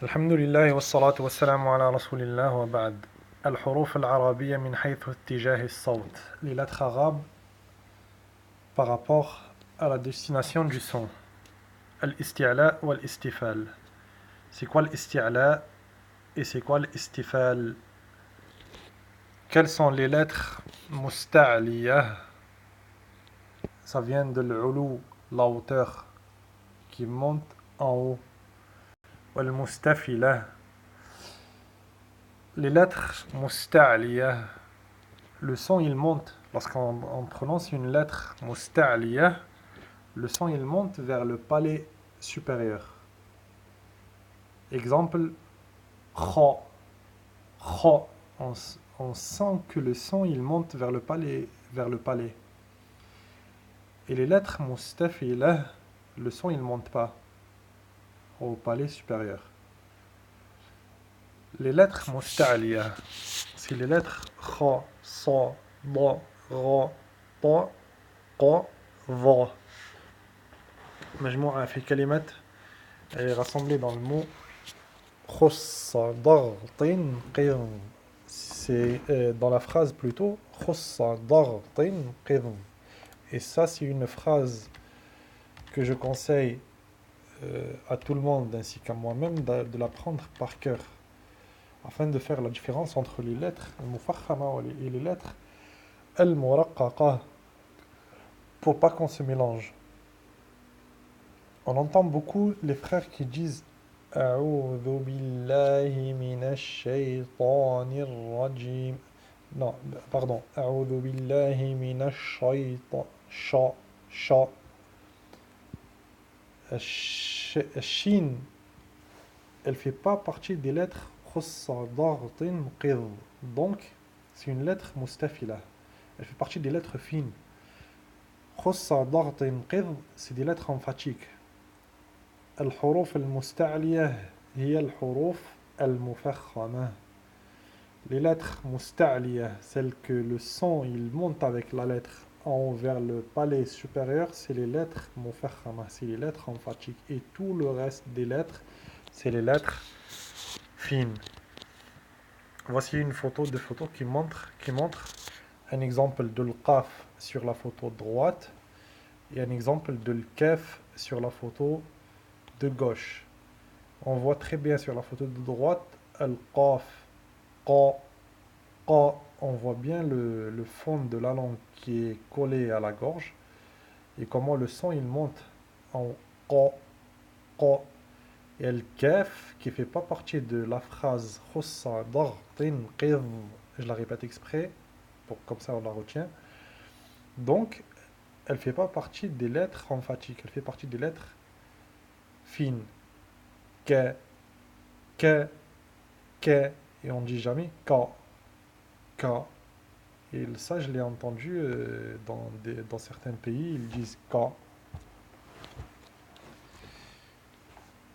الحمد لله والصلاة والسلام على رسول الله وبعد. الحروف العربية من حيث اتجاه الصوت. Les lettres arabes par rapport à la destination du son. الاستعلاء والاستفال. C'est quoi الاستعلاء et c'est quoi الاستفال? Quelles sont les lettres musta'liya? Ça vient de l'ulu, la hauteur qui monte en haut. والمستفلة. Les lettres musta'liya, le son il monte. Lorsqu'on prononce une lettre musta'liya, le son il monte vers le palais supérieur. Exemple, kha. Kha. On sent que le son il monte vers le palais. Et les lettres mustafila, le son il monte pas au palais supérieur. Les lettres musta'liya, c'est les lettres kha, sa, da, ra, ta, qa, va. مجموعة في كلمة rassemblée dans le mot خص ضغط قض. C'est dans la phrase plutôt خص ضغط قض. Et ça c'est une phrase que je conseille à tout le monde ainsi qu'à moi-même de l'apprendre par cœur afin de faire la différence entre les lettres al-mufakhama et les lettres al-muraqqaqa pour pas qu'on se mélange. On entend beaucoup les frères qui disent A'udhu billahi minash shaytanir rajim. Non, pardon. A'udhu billahi minash shaytan. Sha. Shin, elle fait pas partie des lettres khussa dartin qid. Donc, c'est une lettre mustafila. Elle fait partie des lettres fines. Khussa dartin qid, c'est des lettres emphatiques. الحروف المستعلية هي الحروف المفخمة. Les lettres musta'liya, celles que le son il monte avec la lettre en haut vers le palais supérieur, c'est les lettres mufakhama, c'est les lettres emphatiques. Et tout le reste des lettres, c'est les lettres fines. Voici une photo, deux photos qui montrent un exemple de l'qaf sur la photo droite et un exemple de l'kaf sur la photo de gauche. On voit très bien sur la photo de droite al-qaf, qa, qa. On voit bien le fond de la langue qui est collé à la gorge et comment le son il monte en qa, qa. Et al-kaf qui fait pas partie de la phrase khussa dartin qid. Je la répète exprès pour comme ça on la retient. Donc elle fait pas partie des lettres emphatiques, elle fait partie des lettres fines. Que, que, et on dit jamais ka. Et ça, je l'ai entendu dans certains pays, ils disent ka.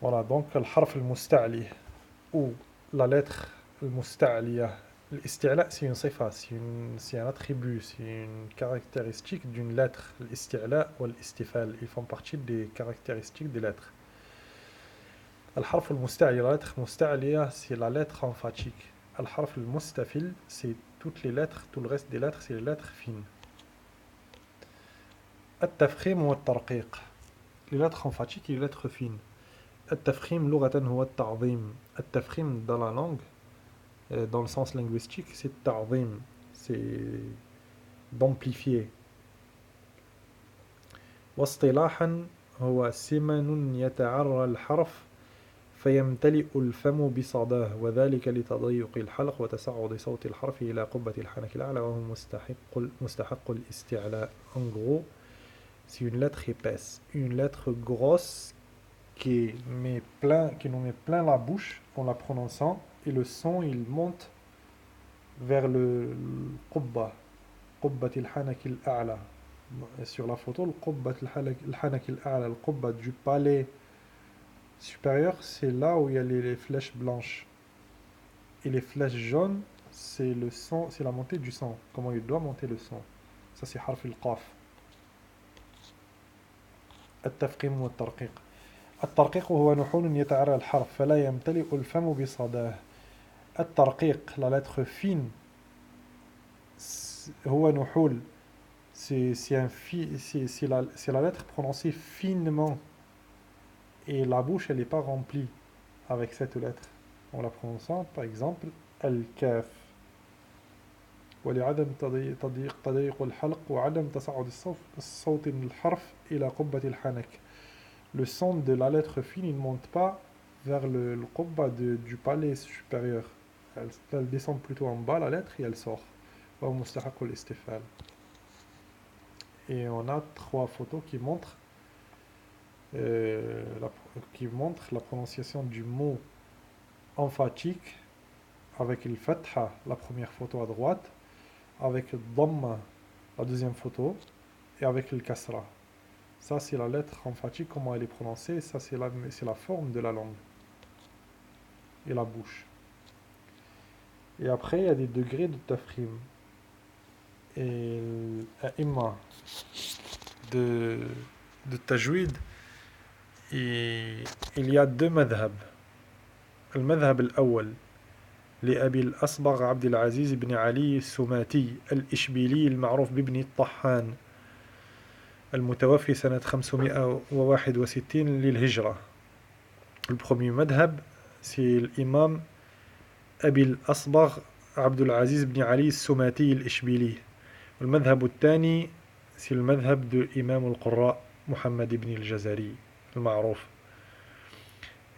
Voilà, donc le harf al-musta'li, ou la lettre al-musta'liya. L'isti'la, c'est une sifa, c'est un attribut, c'est une caractéristique d'une lettre. L'isti'la ou l'istifal, ils font partie des caractéristiques des lettres. الحرف المستعلي, la lettre مستعلية, c'est la lettre emphatique. الحرف المستفل, c'est toutes les lettres, tout le reste des lettres, c'est les lettres fines. التفخيم والترقيق, les lettres emphatiques et les lettres fines. التفخيم لغة هو التعظيم. التفخيم dans la langue, dans le sens linguistique, c'est التعظيم, c'est d'amplifier. واصطلاحا هو سمن يتعرى الحرف فيمتلئ الفم بصداه وذلك لتضيق الحلق وتصعد صوت الحرف إلى قبة الحنك الأعلى وهو مستحق الاستعلاء. En gros, c'est une lettre épaisse, une lettre grosse qui nous met plein la bouche en la prononçant et le son il monte vers le qubba, qubbat al-hanak al-a'la. Sur la photo, le qubbat al-hanak al-a'la, le qubba du palais supérieur, c'est là où il y a les flèches blanches. Et les flèches jaunes, c'est le son, c'est la montée du son. Comment il doit monter le son. Ça, c'est harf al-qaf. التفخيم والترقيق. الترقيق هو نحول يتعرى الحرف فلا يمتلئ الفم بصداه. الترقيق la lettre fine هو نحول c'est la lettre prononcée finement et la bouche elle n'est pas remplie avec cette lettre en la prononçant par exemple الكاف ولعدم تضييق الحلق وعدم تصاعد الصوت من الحرف إلى قبة الحنك. Le son de la lettre fine il ne monte pas vers le qubba du palais supérieur. Elle descend plutôt en bas la lettre et elle sort. Et on a 3 photos qui montrent la prononciation du mot emphatique avec le fatha, la première photo à droite, avec le dhamma, la deuxième photo, et avec le kasra. Ça, c'est la lettre emphatique, comment elle est prononcée. Ça, c'est la forme de la langue et la bouche. Et après, il y a des degrés de tafrim. Et l'a'imma de tajwid, il y a 2 madhab. المذهب الأول لأبي الأصبغ عبد العزيز بن علي السماتي الإشبيلي المعروف بابن الطحان المتوفي سنة 561 للهجرة. Le premier madhab, c'est l'imam أبي الأصبغ عبد العزيز بن علي السماتي الإشبيلي. المذهب الثاني, c'est le madhab de l'imam al-Qurra Muhammad ibn al-Jazari المعروف.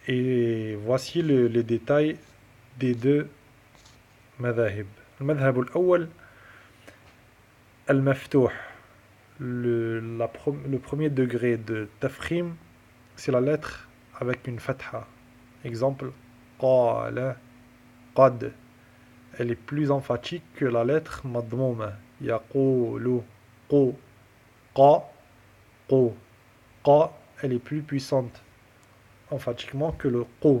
Et voici les détails des 2 madhahib. المذهب الأول المفتوح. Le premier degré de tafkhim, c'est la lettre avec une fatha. Exemple, qala, qad. Elle est plus emphatique que la lettre madmouma. Yaqulu, qu, qa, qu. Qa, elle est plus puissante emphatiquement que le qu.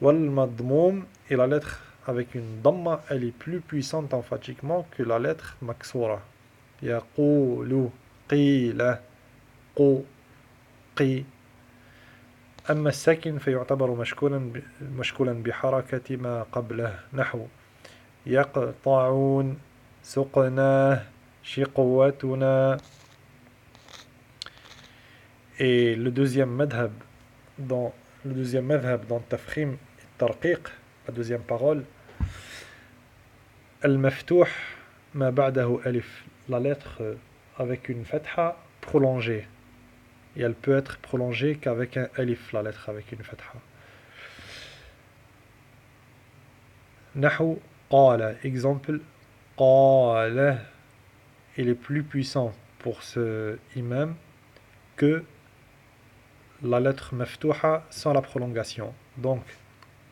Wal madmoum, et la lettre avec une damma, elle est plus puissante emphatiquement que la lettre maksura. يقول قيل قو قي. أما الساكن فيعتبر مشكولا بحركة ما قبله نحو يقطعون سقناه شقوتنا. Et le deuxième madhab dans tafkhim et tarqiq, la deuxième parole, al-maftouh ma ba'dahu alif, la lettre avec une fatha prolongée, et elle peut être prolongée qu'avec un alif, la lettre avec une fatha. Nahu qala, exemple, qala, il est plus puissant pour ce imam que la lettre maftouha sans la prolongation. Donc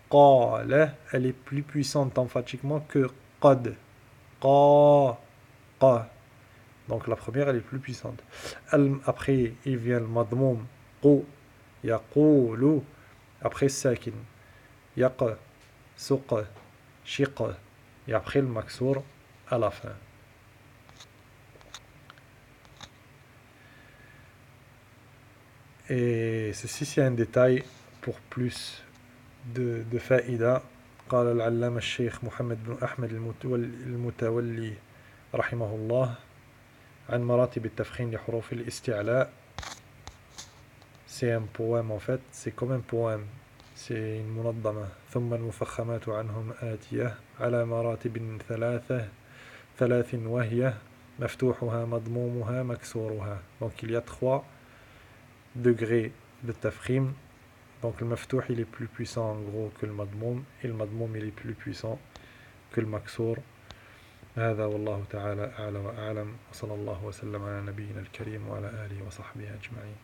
qala, elle est plus puissante emphatiquement que qad. Qa, qa. Donc la première elle est plus puissante. Après il vient le madmoum, qu, yaqulu. Après sakin, yaq, suq, shiq. Et après le maksour à la fin. Et ceci c'est un détail pour plus de faïda. قال العلامة الشيخ محمد بن أحمد المتولي رحمه الله عن مراتب التفخيم لحروف الاستعلاء. C'est un poème en fait, c'est comme un poème, c'est une منظمة. ثم المفخمات عنهم آتية على مراتب ثلاث وهي مفتوحها مضمومها مكسورها. Donc il y a 3 degrés de tafkhim. Donc le maftouh il est plus puissant en gros que le madmoum, et le madmoum il est plus puissant que le maksour. هذا والله تعالى أعلى وأعلم وصلى الله وسلم على نبينا الكريم وعلى آله وصحبه أجمعين.